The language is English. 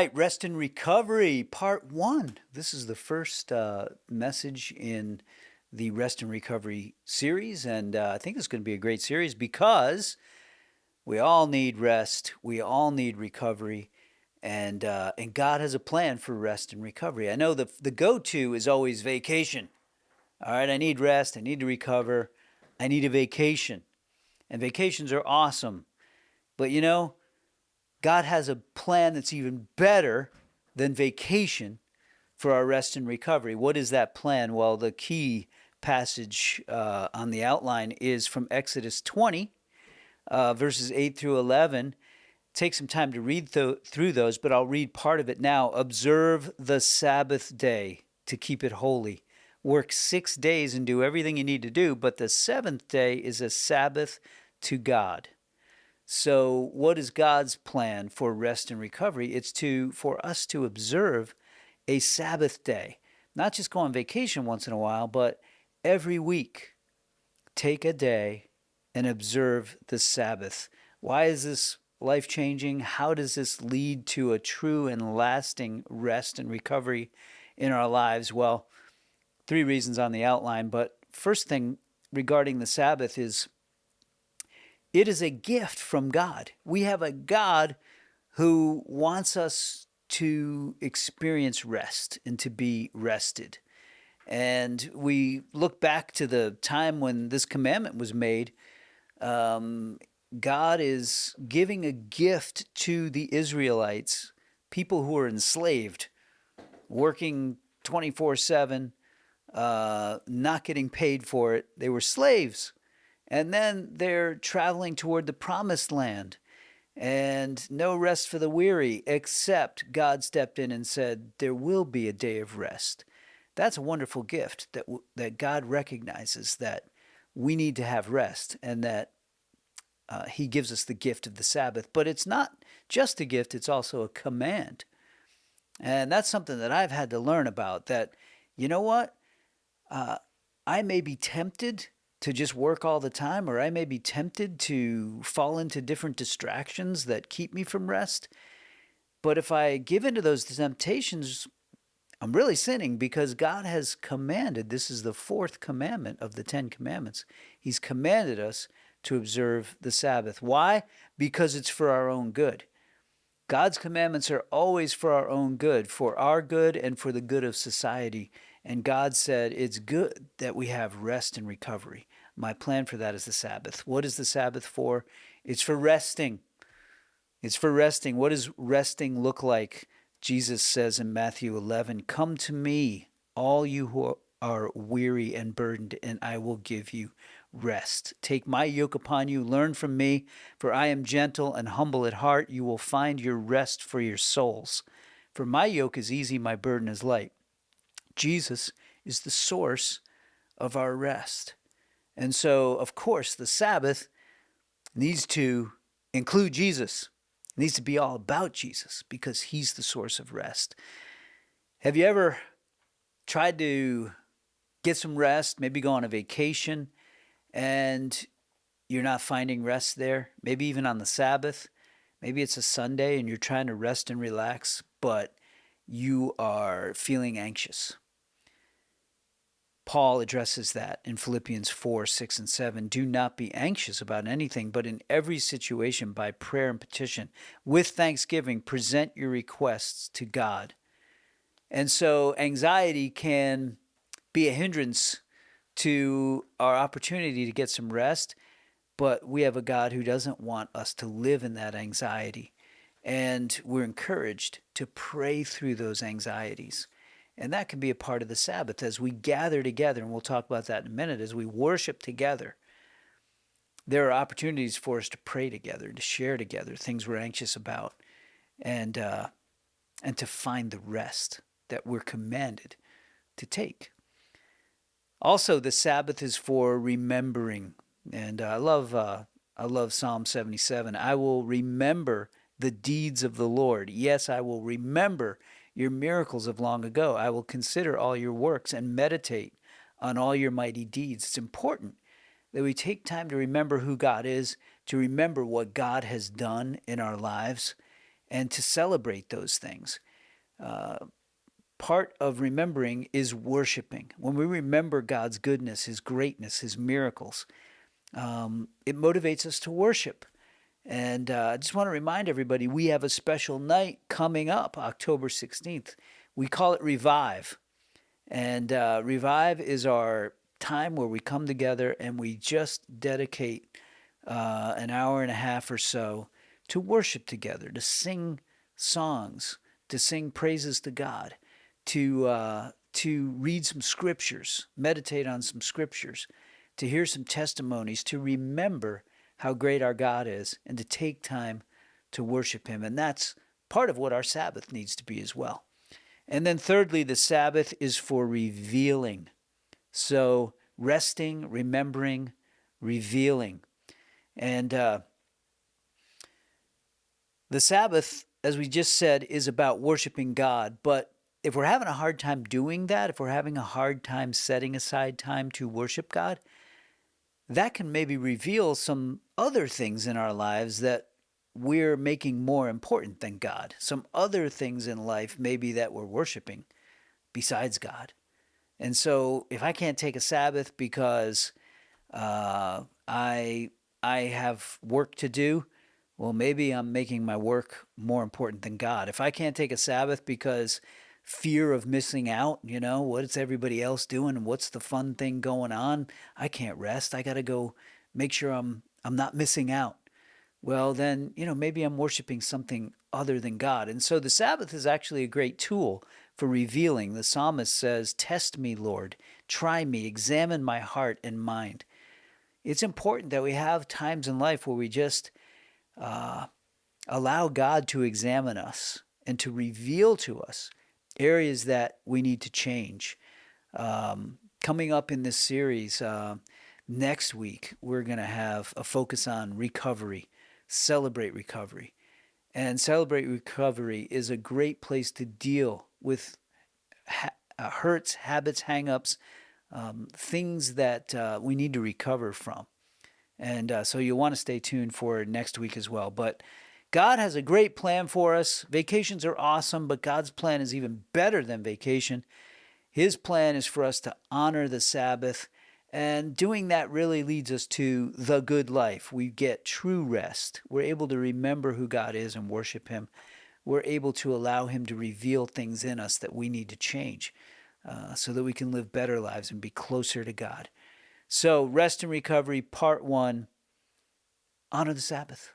right, Rest and Recovery, Part 1. This is the first message in the Rest and Recovery series, and I think it's going to be a great series because we all need rest, we all need recovery, and God has a plan for rest and recovery. I know the go-to is always vacation. All right, I need rest, I need to recover, I need a vacation. And vacations are awesome. But God has a plan that's even better than vacation for our rest and recovery. What is that plan? Well, the key passage on the outline is from Exodus 20, verses 8 through 11. Take some time to read through those, but I'll read part of it now. Observe the Sabbath day to keep it holy. Work 6 days and do everything you need to do, but the seventh day is a Sabbath to God. So what is God's plan for rest and recovery? It's for us to observe a Sabbath day. Not just go on vacation once in a while, but every week take a day and observe the Sabbath. Why is this life-changing? How does this lead to a true and lasting rest and recovery in our lives? Well, 3 reasons on the outline, but first thing regarding the Sabbath is it is a gift from God. We have a God who wants us to experience rest and to be rested. And we look back to the time when this commandment was made. God is giving a gift to the Israelites, people who are enslaved, working 24/7, not getting paid for it. They were slaves. And then they're traveling toward the promised land and no rest for the weary, except God stepped in and said, there will be a day of rest. That's a wonderful gift that God recognizes that we need to have rest and that he gives us the gift of the Sabbath. But it's not just a gift, it's also a command. And that's something that I've had to learn about, that, you know what? I may be tempted to just work all the time, or I may be tempted to fall into different distractions that keep me from rest. But if I give into those temptations, I'm really sinning, because God has commanded, this is the 4th commandment of the 10 commandments. He's commanded us to observe the Sabbath. Why? Because it's for our own good. God's commandments are always for our own good, for our good and for the good of society. And God said it's good that we have rest and recovery. My plan for that is the Sabbath. What is the Sabbath for? It's for resting. It's for resting. What does resting look like? Jesus says in Matthew 11, come to me, all you who are weary and burdened, and I will give you rest. Take my yoke upon you, learn from me, for I am gentle and humble at heart. You will find your rest for your souls. For my yoke is easy, my burden is light. Jesus is the source of our rest. And so, of course, the Sabbath needs to include Jesus. It needs to be all about Jesus because he's the source of rest. Have you ever tried to get some rest, maybe go on a vacation, and you're not finding rest there? Maybe even on the Sabbath. Maybe it's a Sunday and you're trying to rest and relax, but you are feeling anxious. Paul addresses that in Philippians 4, 6, and 7. Do not be anxious about anything, but in every situation, by prayer and petition, with thanksgiving, present your requests to God. And so anxiety can be a hindrance to our opportunity to get some rest, but we have a God who doesn't want us to live in that anxiety. And we're encouraged to pray through those anxieties. And that can be a part of the Sabbath as we gather together, and we'll talk about that in a minute, as we worship together. There are opportunities for us to pray together, to share together things we're anxious about, and to find the rest that we're commanded to take. Also, the Sabbath is for remembering, and I love Psalm 77. I will remember the deeds of the Lord. Yes, I will remember your miracles of long ago. I will consider all your works and meditate on all your mighty deeds. It's important that we take time to remember who God is, to remember what God has done in our lives, and to celebrate those things. Part of remembering is worshiping. When we remember God's goodness, His greatness, His miracles, it motivates us to worship. And I just want to remind everybody, we have a special night coming up, October 16th. We call it Revive. And Revive is our time where we come together and we just dedicate an hour and a half or so to worship together, to sing songs, to sing praises to God, to read some scriptures, meditate on some scriptures, to hear some testimonies, to remember how great our God is, and to take time to worship Him. And that's part of what our Sabbath needs to be as well. And then thirdly, the Sabbath is for revealing. So resting, remembering, revealing. And the Sabbath, as we just said, is about worshiping God. But if we're having a hard time doing that, if we're having a hard time setting aside time to worship God, that can maybe reveal some other things in our lives that we're making more important than God. Some other things in life maybe that we're worshiping besides God. And so if I can't take a Sabbath because I have work to do, well, maybe I'm making my work more important than God. If I can't take a Sabbath because fear of missing out, what's everybody else doing and what's the fun thing going on, I can't rest. I got to go make sure I'm not missing out. Well, then, maybe I'm worshiping something other than God. And so the Sabbath is actually a great tool for revealing. The psalmist says, "Test me, Lord, try me, examine my heart and mind." It's important that we have times in life where we just allow God to examine us and to reveal to us areas that we need to change. Coming up in this series, next week, we're going to have a focus on recovery, celebrate recovery. And celebrate recovery is a great place to deal with hurts, habits, hang-ups, things that we need to recover from. And so you'll want to stay tuned for next week as well. But God has a great plan for us. Vacations are awesome, but God's plan is even better than vacation. His plan is for us to honor the Sabbath, and doing that really leads us to the good life. We get true rest. We're able to remember who God is and worship Him. We're able to allow Him to reveal things in us that we need to change so that we can live better lives and be closer to God. So, Rest and Recovery, Part 1, honor the Sabbath.